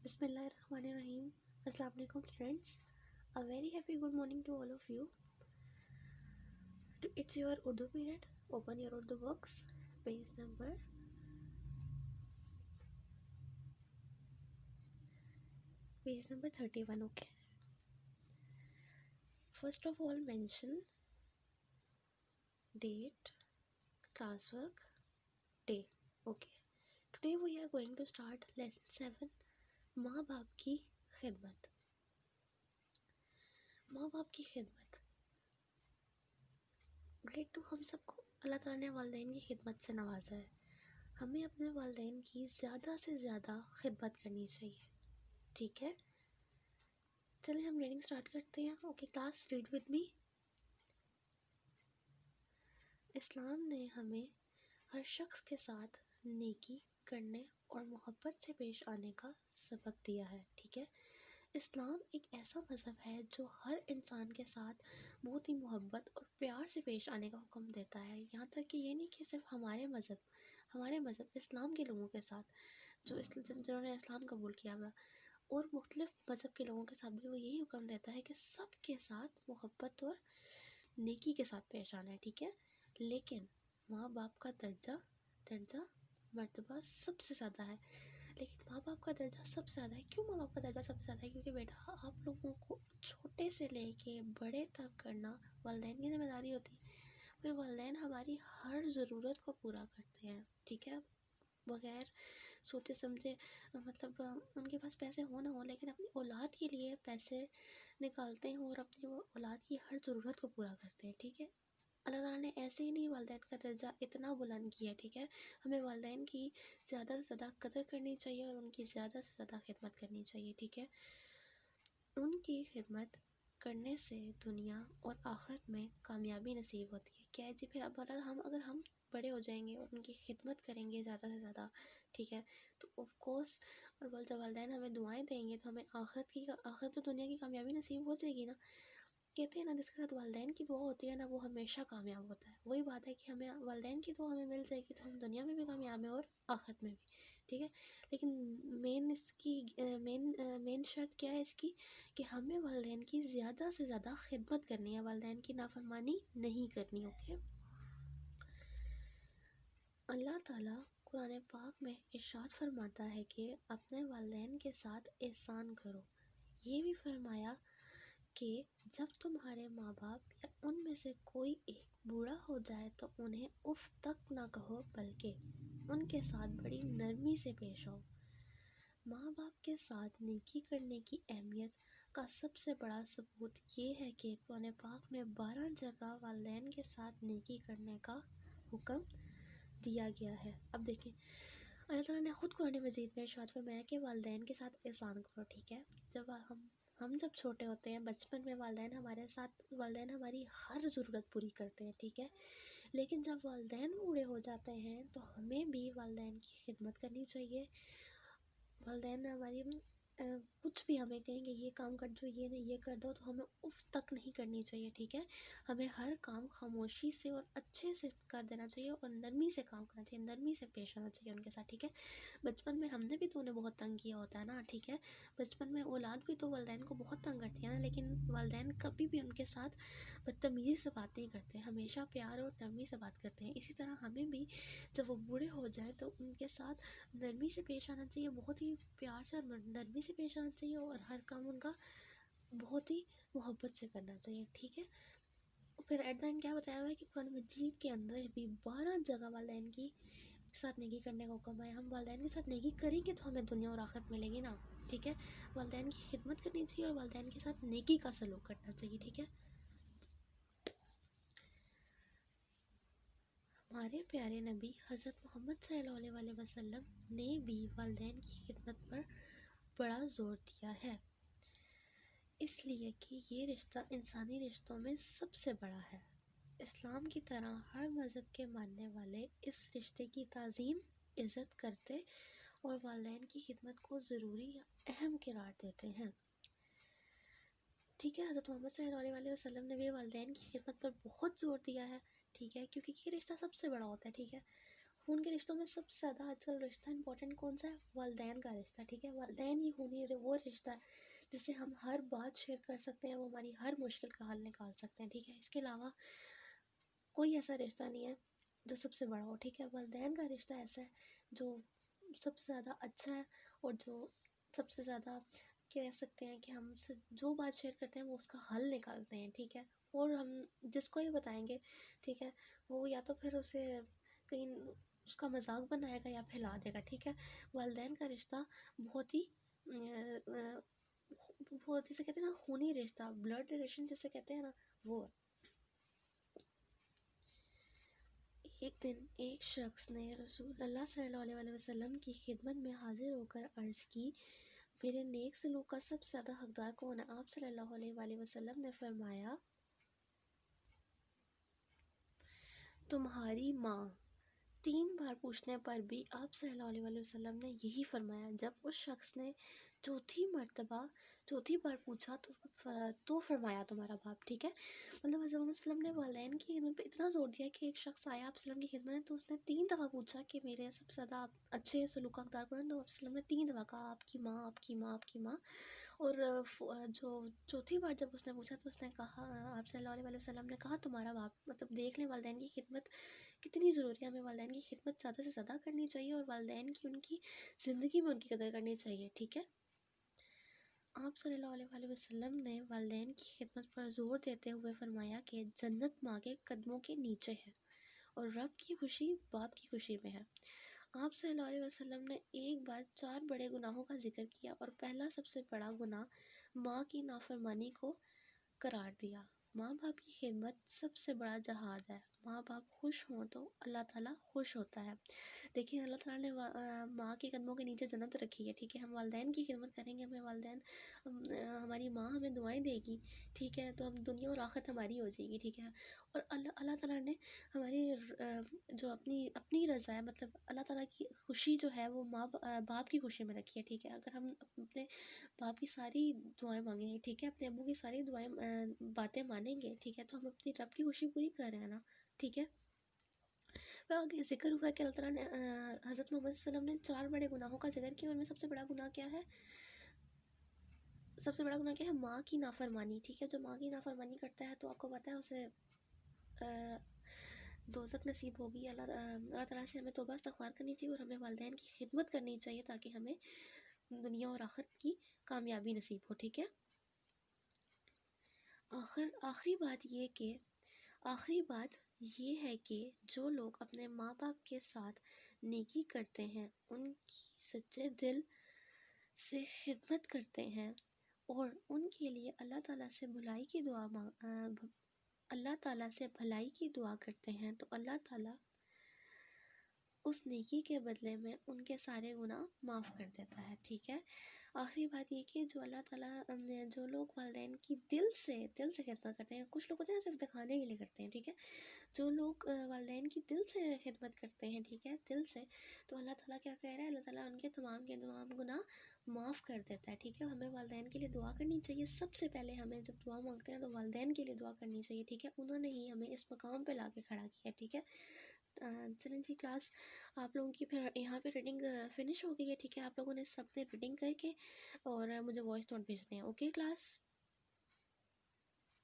بسم اللہ الرحمن الرحیم. السلام علیکم friends. A very happy good morning to all of you. It's your Urdu period. Open your Urdu books. Page number 31. Okay. First of all, mention date, classwork, day. Okay. Today we are going to start lesson 7. ماں باپ کی خدمت. ماں باپ کی خدمت. Grade 2 ہم سب کو اللہ تعالیٰ نے والدین کی خدمت سے نوازا ہے. ہمیں اپنے والدین کی زیادہ سے زیادہ خدمت کرنی چاہیے. ٹھیک ہے، چلیں ہم ریڈنگ سٹارٹ کرتے ہیں. Okay class, read with me. Islam نے ہمیں ہر شخص کے ساتھ نیکی کرنے اور محبت سے پیش آنے کا سبق دیا ہے. ٹھیک ہے، اسلام ایک ایسا مذہب ہے جو ہر انسان کے ساتھ بہت ہی محبت اور پیار سے پیش آنے کا حکم دیتا ہے. یہاں تک کہ یہ نہیں کہ صرف ہمارے مذہب اسلام کے لوگوں کے ساتھ جنہوں نے اسلام قبول کیا ہوا، اور مختلف مذہب کے لوگوں کے ساتھ بھی وہ یہی حکم دیتا ہے کہ سب کے ساتھ محبت اور نیکی کے ساتھ پیش آنا ہے. ٹھیک ہے، لیکن ماں باپ کا درجہ مرتبہ سب سے زیادہ ہے. لیکن ماں باپ کا درجہ سب سے زیادہ ہے. کیوں ماں باپ کا درجہ سب سے زیادہ ہے؟ کیونکہ بیٹا آپ لوگوں کو چھوٹے سے لے کے بڑے تک کرنا والدین کی ذمہ داری ہوتی ہے. پھر والدین ہماری ہر ضرورت کو پورا کرتے ہیں. ٹھیک ہے، بغیر سوچے سمجھے، مطلب ان کے پاس پیسے ہو نہ ہو لیکن اپنی اولاد کے لیے پیسے نکالتے ہیں اور اپنی اولاد کی ہر ضرورت کو پورا کرتے ہیں. ٹھیک ہے، اللہ تعالیٰ نے ایسے ہی نہیں والدین کا درجہ اتنا بلند کیا. ٹھیک ہے، ہمیں والدین کی زیادہ سے زیادہ قدر کرنی چاہیے اور ان کی زیادہ سے زیادہ خدمت کرنی چاہیے. ٹھیک ہے، ان کی خدمت کرنے سے دنیا اور آخرت میں کامیابی نصیب ہوتی ہے. کیا ہے جی؟ پھر اب اگر ہم بڑے ہو جائیں گے اور ان کی خدمت کریں گے زیادہ سے زیادہ، ٹھیک ہے، تو آف کورس جب والدین ہمیں دعائیں دیں گے تو ہمیں آخرت تو دنیا کی کامیابی نصیب ہو جائے گی نا. کہتے ہیں نا، جس کے ساتھ والدین کی دعا ہوتی ہے نا وہ ہمیشہ کامیاب ہوتا ہے. وہی بات ہے کہ ہمیں والدین کی دعا ہمیں مل جائے گی تو ہم دنیا میں بھی کامیاب ہیں اور آخرت میں بھی. ٹھیک ہے، لیکن مین شرط کیا ہے اس کی؟ کہ ہمیں والدین کی زیادہ سے زیادہ خدمت کرنی ہے، والدین کی نافرمانی نہیں کرنی. اوکے، اللہ تعالیٰ قرآن پاک میں ارشاد فرماتا ہے کہ اپنے والدین کے ساتھ احسان کرو. یہ بھی فرمایا کہ جب تمہارے ماں باپ یا ان میں سے کوئی ایک بوڑھا ہو جائے تو انہیں اف تک نہ کہو بلکہ ان کے ساتھ بڑی نرمی سے پیش آؤ. ماں باپ کے ساتھ نیکی کرنے کی اہمیت کا سب سے بڑا ثبوت یہ ہے کہ قرآن پاک میں 12 جگہ والدین کے ساتھ نیکی کرنے کا حکم دیا گیا ہے. اب دیکھیں، اللہ تعالیٰ نے خود قرآن مجید میں ارشاد فرمایا کہ والدین کے ساتھ احسان کرو. ٹھیک ہے، جب ہم جب چھوٹے ہوتے ہیں بچپن میں والدین ہماری ہر ضرورت پوری کرتے ہیں. ٹھیک ہے، لیکن جب والدین بوڑھے ہو جاتے ہیں تو ہمیں بھی والدین کی خدمت کرنی چاہیے. والدین ہماری کچھ بھی ہمیں کہیں گے یہ کام کر دو، یہ نہیں یہ کر دو، تو ہمیں اف تک نہیں کرنی چاہیے. ٹھیک ہے، ہمیں ہر کام خاموشی سے اور اچھے سے کر دینا چاہیے اور نرمی سے کام کرنا چاہیے، نرمی سے پیش آنا چاہیے ان کے ساتھ. ٹھیک ہے، بچپن میں ہم نے بھی تو انہیں بہت تنگ کیا ہوتا ہے نا. ٹھیک ہے، بچپن میں اولاد بھی تو والدین کو بہت تنگ کرتی ہے نا، لیکن والدین کبھی بھی ان کے ساتھ بدتمیزی سے بات نہیں کرتے، ہمیشہ پیار اور نرمی سے بات کرتے ہیں. اسی طرح ہمیں بھی جب وہ بوڑھے ہو جائے تو ان کے ساتھ نرمی سے پیش آنا چاہیے، بہت ہی پیار سے اور نرمی سے پیش آنا چاہیے اور ہر کام ان کا بہت ہی محبت سے کرنا چاہیے. ٹھیک ہے، پھر ایٹ دا اینڈ کیا بتایا ہوا ہے کہ قرآن مجید کے اندر بھی 12 جگہ والدین کی ساتھ نیکی کرنے کا حکم ہے. ہم والدین کے ساتھ نیکی کریں گے تو ہمیں دنیا اور آخرت ملے گی نا. ٹھیک ہے، والدین کی خدمت کرنی چاہیے اور والدین کے ساتھ نیکی کا سلوک کرنا چاہیے. ٹھیک ہے، ہمارے پیارے نبی حضرت محمد صلی اللہ علیہ وسلم نے بھی والدین کی خدمت پر بڑا زور دیا ہے، اس لیے کہ یہ رشتہ انسانی رشتوں میں سب سے بڑا ہے. اسلام کی طرح ہر مذہب کے ماننے والے اس رشتے کی تعظیم، عزت کرتے اور والدین کی خدمت کو ضروری یا اہم قرار دیتے ہیں. ٹھیک ہے، حضرت محمد صلی اللہ علیہ وسلم نے بھی والدین کی خدمت پر بہت زور دیا ہے. ٹھیک ہے، کیونکہ یہ رشتہ سب سے بڑا ہوتا ہے. ٹھیک ہے، خون کے رشتوں میں سب سے زیادہ آج کل رشتہ امپورٹنٹ کون سا ہے؟ والدین کا رشتہ، ٹھیک ہے؟ والدین ہی خونی وہ رشتہ ہے جس سے ہم ہر بات شیئر کر سکتے ہیں، وہ ہماری ہر مشکل کا حل نکال سکتے ہیں، ٹھیک ہے؟ اس کے علاوہ کوئی ایسا رشتہ نہیں ہے جو سب سے بڑا ہو، ٹھیک ہے؟ والدین کا رشتہ ایسا ہے جو سب سے زیادہ اچھا ہے، اور جو سب سے زیادہ کہہ سکتے ہیں کہ ہم سے جو بات شیئر کرتے ہیں وہ اس کا حل نکالتے ہیں، ٹھیک ہے؟ اور ہم جس کو بھی بتائیں گے، ٹھیک ہے، وہ یا تو پھر اسے کہیں اس کا مذاق بنائے گا یا پھیلا دے گا، ٹھیک ہے؟ والدین کا رشتہ بہت ہی بہت جسے کہتے ہیں نا خونی رشتہ، بلڈ ریلیشن جسے کہتے ہیں نا، وہ ہے۔ ایک دن ایک شخص نے رسول اللہ صلی اللہ علیہ وسلم کی خدمت میں حاضر ہو کر عرض کی، میرے نیک سلوک کا سب سے زیادہ حقدار کون ہے؟ آپ صلی اللہ علیہ وسلم نے فرمایا، تمہاری ماں۔ 3 بار پوچھنے پر بھی آپ صلی اللہ علیہ وسلم نے یہی فرمایا۔ جب اس شخص نے چوتھی بار پوچھا تو فرمایا، تمہارا باپ، ٹھیک ہے؟ مطلب حضرت محمد صلی اللہ علیہ وسلم نے والدین کی خدمت پہ اتنا زور دیا کہ ایک شخص آیا آپ صلی اللہ علیہ وسلم کی خدمت میں، تو اس نے 3 دفعہ پوچھا کہ میرے سب سے زیادہ اچھے سلوک کا حقدار کون ہے؟ تو آپ صلی اللہ علیہ وسلم نے 3 دفعہ کہا، آپ کی ماں، آپ کی ماں، آپ کی ماں۔ اور جو چوتھی بار جب اس نے پوچھا تو اس نے کہا، آپ صلی اللہ علیہ وسلم نے کہا، تمہارا باپ۔ مطلب دیکھ لیں والدین کی خدمت کتنی ضروری ہے، ہمیں والدین کی خدمت زیادہ سے زیادہ کرنی چاہیے، اور والدین کی ان کی زندگی میں ان کی قدر کرنی چاہیے، ٹھیک ہے؟ آپ صلی اللہ علیہ وسلم نے والدین کی خدمت پر زور دیتے ہوئے فرمایا کہ جنت ماں کے قدموں کے نیچے ہے، اور رب کی خوشی باپ کی خوشی میں ہے۔ آپ صلی اللہ علیہ وسلم نے ایک بار 4 بڑے گناہوں کا ذکر کیا، اور پہلا سب سے بڑا گناہ ماں کی نافرمانی کو قرار دیا۔ ماں باپ کی خدمت سب سے بڑا جہاد ہے۔ ماں باپ خوش ہوں تو اللہ تعالیٰ خوش ہوتا ہے۔ دیکھیں اللہ تعالیٰ نے ماں کے قدموں کے نیچے جنت رکھی ہے، ٹھیک ہے؟ ہم والدین کی خدمت کریں گے، ہمیں والدین ہماری ماں ہمیں دعائیں دے گی، ٹھیک ہے؟ تو ہم دنیا اور آخرت ہماری ہو جائے گی، ٹھیک ہے؟ اور اللہ تعالیٰ نے ہماری جو اپنی رضا ہے، مطلب اللہ تعالیٰ کی خوشی جو ہے وہ باپ کی خوشی میں رکھی ہے، ٹھیک ہے؟ اگر ہم اپنے باپ کی ساری دعائیں مانگیں گے، ٹھیک ہے، اپنے ابو کی ساری دعائیں باتیں مانیں گے، ٹھیک ہے، تو ہم اپنی رب کی خوشی پوری کر رہے ہیں نا، ٹھیک ہے؟ پھر آگے ذکر ہوا کہ اللہ تعالیٰ نے حضرت محمد صلی اللہ علیہ وسلم نے 4 بڑے گناہوں کا ذکر کیا، اور ان میں سب سے بڑا گناہ کیا ہے؟ سب سے بڑا گناہ کیا ہے؟ ماں کی نافرمانی، ٹھیک ہے؟ جو ماں کی نافرمانی کرتا ہے تو آپ کو پتہ ہے اسے دوزخ نصیب ہوگی۔ اللہ تعالیٰ سے ہمیں توبہ استغفار کرنی چاہیے، اور ہمیں والدین کی خدمت کرنی چاہیے تاکہ ہمیں دنیا اور آخرت کی کامیابی نصیب ہو، ٹھیک ہے؟ آخری بات یہ ہے کہ جو لوگ اپنے ماں باپ کے ساتھ نیکی کرتے ہیں، ان کی سچے دل سے خدمت کرتے ہیں، اور ان کے لیے اللہ تعالیٰ سے بھلائی کی دعا کرتے ہیں، تو اللہ تعالیٰ اس نیکی کے بدلے میں ان کے سارے گناہ معاف کر دیتا ہے، ٹھیک ہے؟ آخری بات یہ کہ جو لوگ والدین کی دل سے خدمت کرتے ہیں، کچھ لوگ ہوتے ہیں صرف دکھانے کے لیے کرتے ہیں، ٹھیک ہے؟ جو لوگ والدین کی دل سے خدمت کرتے ہیں، ٹھیک ہے، دل سے، تو اللہ تعالیٰ کیا کہہ رہا ہے؟ اللہ تعالیٰ ان کے تمام گناہ معاف کر دیتا ہے، ٹھیک ہے؟ ہمیں والدین کے لیے دعا کرنی چاہیے۔ سب سے پہلے ہمیں جب دعا مانگتے ہیں تو والدین کے لیے دعا کرنی چاہیے، ٹھیک ہے؟ انہوں نے ہی ہمیں اس مقام پہ لا کے کھڑا کیا، ٹھیک ہے؟ چلیں جی، کلاس آپ لوگوں کی پھر یہاں پہ ریڈنگ فنش ہو گئی ہے، ٹھیک ہے؟ آپ لوگوں نے سب نے ریڈنگ کر کے اور مجھے وائس نوٹ بھیجنے ہیں، اوکے کلاس؟